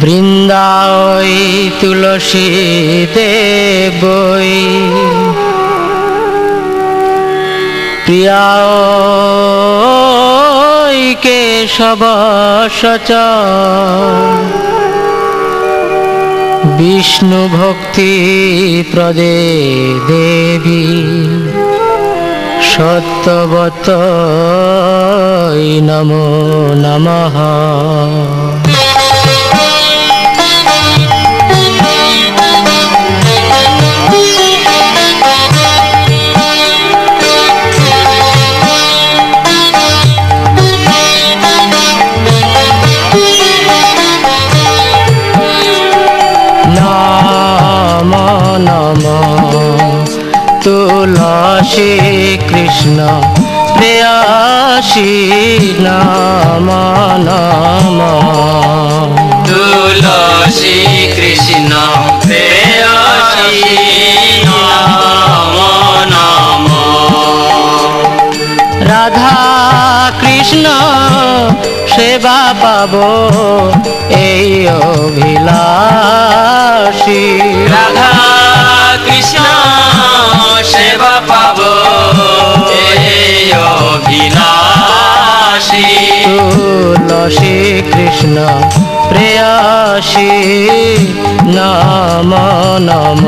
বৃন্দায় তুলসী দেবই প্রিয়ায় কেশব সচর বিষ্ণু ভক্তি প্রদে দেবী সত্যবত নমো নমঃ। তুলসী কৃষ্ণ প্রেয়সী নাম নাম তুলসী কৃষ্ণ প্রেয়সী নাম নাম রাধা কৃষ্ণ সেবা পাব এই অভিলাষী রাধা কৃষ্ণ সেবা পাব এই অভিলাষী তুলসী কৃষ্ণ প্রেয়সী নাম নাম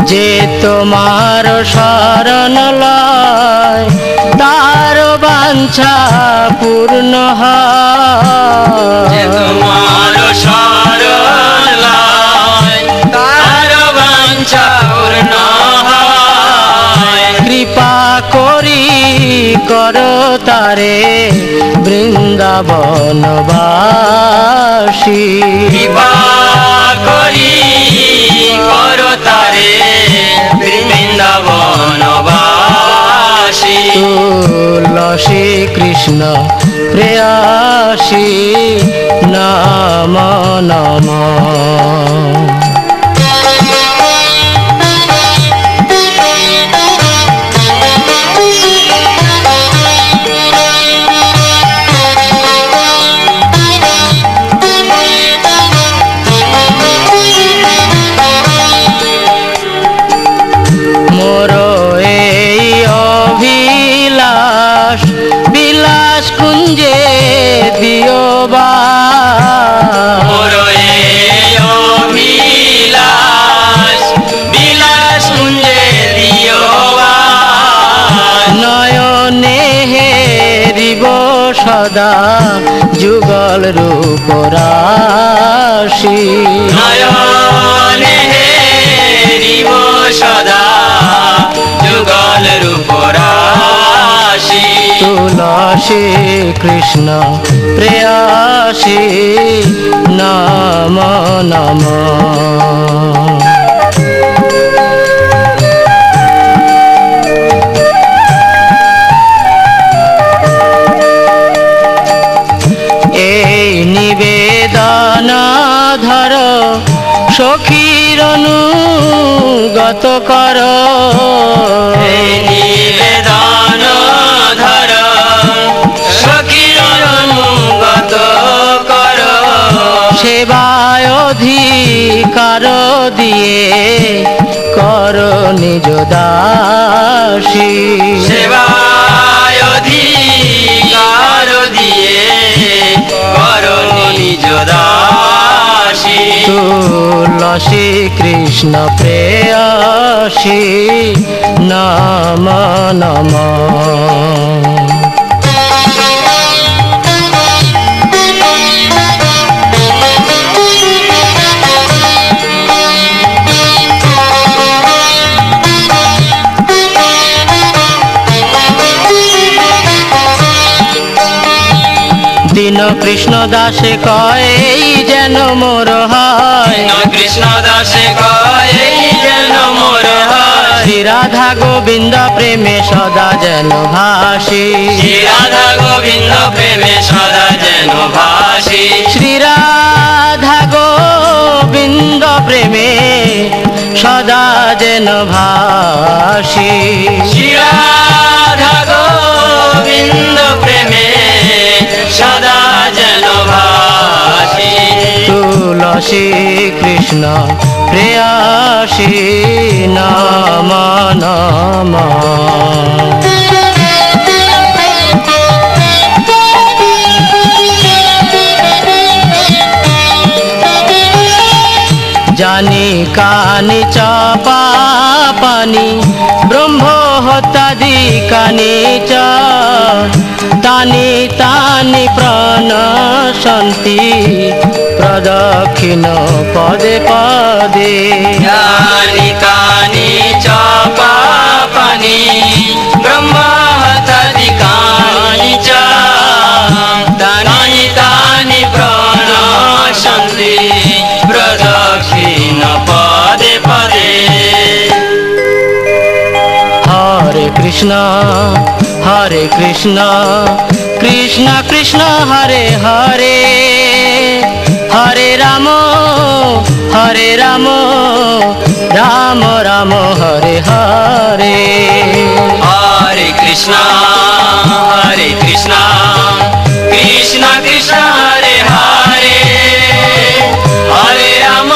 যে তোমার শরণ লয় তার বাঞ্ছা পূর্ণ হয়। তোমার শরণ লয় তার বাঞ্ছা পূর্ণ হয়। কৃপা করি কর তারে বৃন্দাবনবাসী কৃপা করি কর তারে বৃন্দাবনবাসী তুলসী কৃষ্ণ প্রেয়সী নাম নাম মোর এই অভিলাষ বিলাস কুঞ্জে দিও বা মোর এই অভিলাষ বিলাস কুঞ্জে দিও বা নয়নে হেরিব সদা যুগল রূপ রাশি নয়নে হেরিব সদা যুগল রূপ রাশি তুলসী কৃষ্ণ প্রেয়সী নাম নাম এই নিবেদন ধর সখীর অনুগত কর এই নিবেদন ধর সখীর অনুগত কর সেবায় অধিকার দিয়ে কর নিজ দাসী সেবায় অধিকার দিয়ে কর নিজ দাসী তুলসী কৃষ্ণ প্রেয়সী নাম নাম দীন কৃষ্ণ দাসে কয় এই যেন মোর হয়। কৃষ্ণ দাসে কয় এই যেন মোর হয়। শ্রী রাধা গোবিন্দ প্রেমে সদা যেন ভাসি। শ্রী রাধা গোবিন্দ প্রেমে সদা যেন ভাসি। শ্রী রাধা গোবিন্দ প্রেমে সদা যেন ভাসি। শ্রী রাধা গোবিন্দ প্রেমে সদা যেন ভাসি। তুলসী কৃষ্ণ প্রেয়াসী নাম নাম। জানি কানি চাপা পানি ব্রহ্ম হত্যাদি কানি চ তানি তানি প্রাণ শান্তি প্রদক্ষিণ পদে পদে। জ্ঞানি কানি চাপা পানি ব্রহ্ম হত্যাদি কানি চ তানি তানি প্রাণ শান্তি প্রদক্ষিণ পদে পদে। হরে কৃষ্ণ হরে কৃষ্ণ কৃষ্ণ কৃষ্ণ হরে হরে হরে রাম রাম রাম হরে হরে। হরে কৃষ্ণ কৃষ্ণ কৃষ্ণ হরে হরে হরে রাম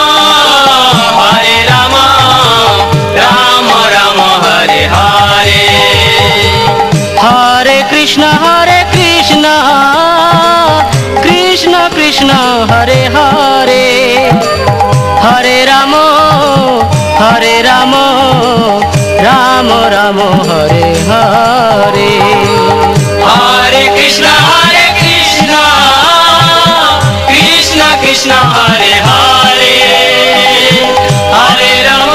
রাম রাম হরে হরে। হরে কৃষ্ণ কৃষ্ণ কৃষ্ণ হরে হরে হরে রাম রাম রাম হরে হরে। হরে কৃষ্ণ কৃষ্ণ কৃষ্ণ হরে হরে হরে রাম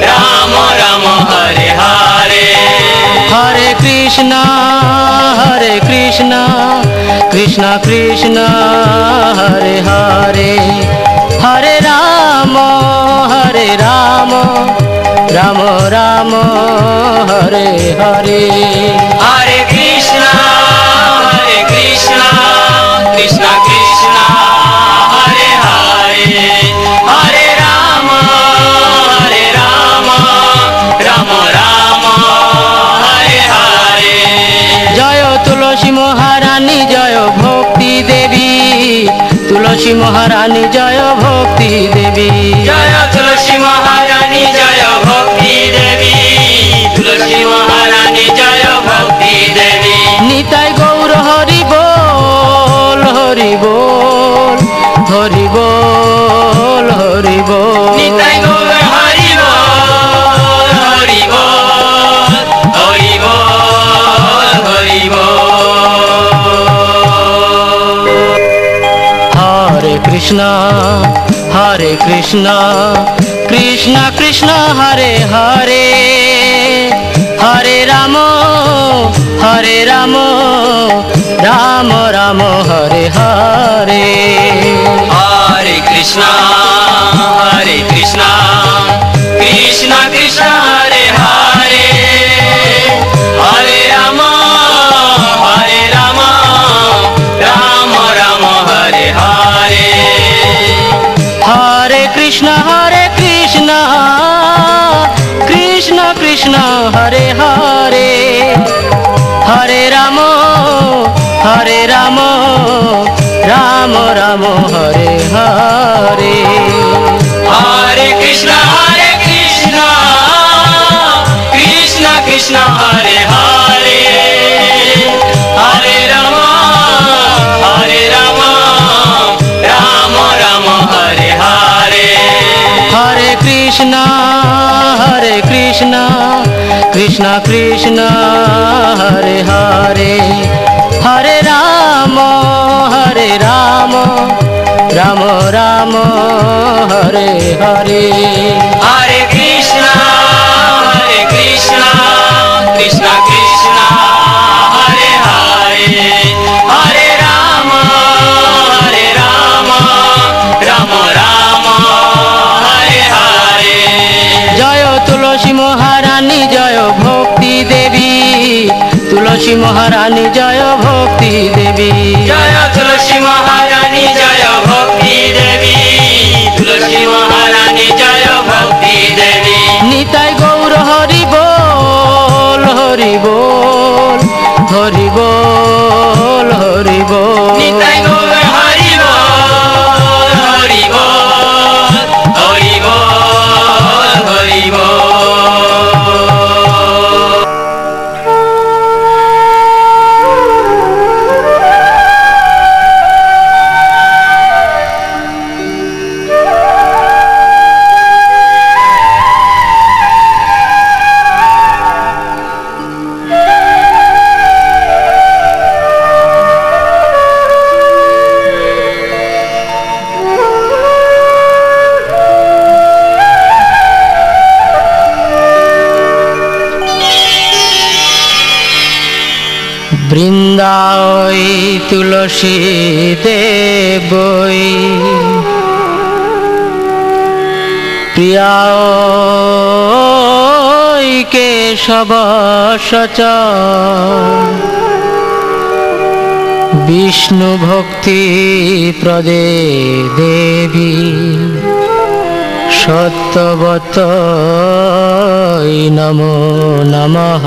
রাম রাম হরে হরে। হরে কৃষ্ণ কৃষ্ণ কৃষ্ণ হরে হরে হরে রাম রাম রাম হরে হরে। হরে কৃষ্ণ কৃষ্ণ কৃষ্ণ হরে হরে হরে রাম রাম রাম হরে হরে। জয় তুলসী মহারানী জয় ভক্তি দেবী তুলসী মহারানী জয় ভক্তি দেবী। জয় তুলসী মহারানী জয় ভক্তি দেবী তুলসী মহারানী জয় ভক্তি দেবী। নিতাই গৌর হরি বল হরি বল হরি বল হরি বল। নিতাই গৌর হরি বল হরি বল হরি বল হরি বল। হরে কৃষ্ণ কৃষ্ণ কৃষ্ণ হরে হরে হরে রাম রাম রাম হরে হরে। হরে কৃষ্ণ কৃষ্ণ কৃষ্ণ হরে হরে হরে রাম রাম হরে হরে। হরে কৃষ্ণ কৃষ্ণ হরে হরে হরে রাম রাম হরে হরে। হরে কৃষ্ণ কৃষ্ণ হরে হরে হরে রাম রাম হরে হরে। হরে কৃষ্ণ কৃষ্ণ হরে হরে হরে রাম রাম হরে হরে। হরে কৃষ্ণ কৃষ্ণ কৃষ্ণ হরে হরে হরে রাম রাম হরে হরে। জয় তুলসী মহারানী জয় ভক্তি দেবী তুলসী মহারানী জয় ভক্তি দেবী। জয় তুলসী মহারানী জয় ভক্তি বৃন্দায় তুলসী দেবৈ প্রিয়ায় কেশব সচ বিষ্ণু ভক্তি প্রদে দেবী সত্যবতৈ নমো নমঃ।